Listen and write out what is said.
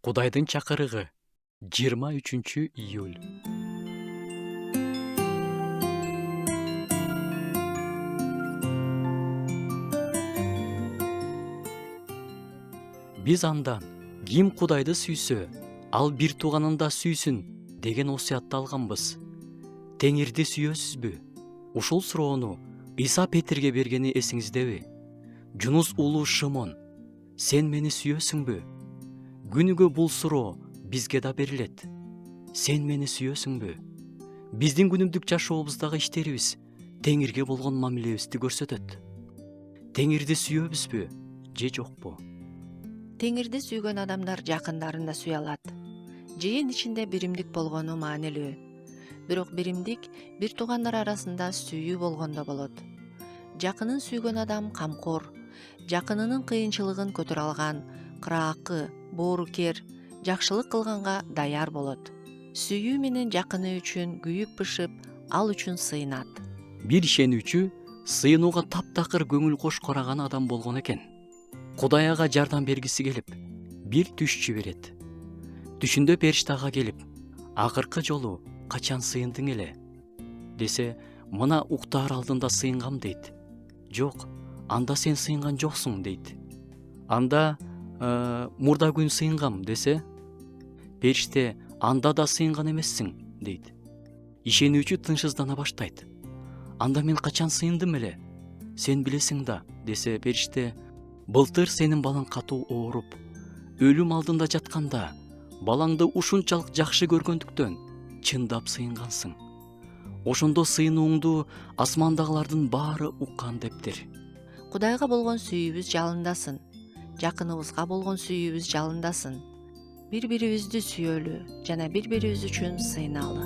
Кудайдын чакырыгы 23-июль. Биз андан ким Кудайды сүйсө, ал бир тууганын да сүйсүн деген осуятты алганбыз. Теңирди сүйөсүзбү? Ушул суроону Иса Петрге бергени эсиңиздеби? Жунус уулу Шымон, сен мени сүйөсүңбү? Күнүгө бул суроо бизге да берилет. Сен мени сүйөсүңбү? Биздин күнүмдүк жашообуздагы иштерибиз Теңирге болгон мамилебизди көрсөтөт. Теңирди сүйөбүзбү же жокпу? Теңирди сүйгөн адамдар жакындарын да сүйө алат. Жыйын ичинде биримдик болгону маанилүү. Бирок биримдик бир туугандар арасында сүйүү болгондо болот. Жакынын сүйгөн адам камкор, жакынынын кыйынчылыгын көтөрө алган, кыраакы, боорукер, жакшылык кылганга даяр болот. Сүйүү менен жакыны үчүн күйүп-бышып, ал үчүн сыйынат. Бир ишенүүчү сыйынууга таптакыр көңүл кош караган адам болгон экен. Кудай ага жардам бергиси келип, бир түш жиберет. Түшүндө периште ага келип, акыркы жолу качан сыйындың эле? Десе, мына уктаар алдында сыйынгам дейт. Жок, анда сен сыйынган жоксуң дейт. Анда мурда күн сыйынгам десе, периште анда да сыйынган эмессиң дейт. Ишенүүчү тынчсыздана баштайт. Анда мен качан сыйындым эле? Сен билесиң да, десе периште, былтыр сенин балаң катуу ооруп, өлүм алдында жатканда, балаңды ушунчалык жакшы көргөндүктөн чындап сыйынгансың. Ошондо сыйынууңду асмандагылардын баары уккан дептир. Кудайга болгон сүйүүбүз жалындасын. Жакыныбызга болгон сүйүүбүз жалындасын. Бири-бирибизди сүйөлү жана бири-бирибиз үчүн сыйыналы.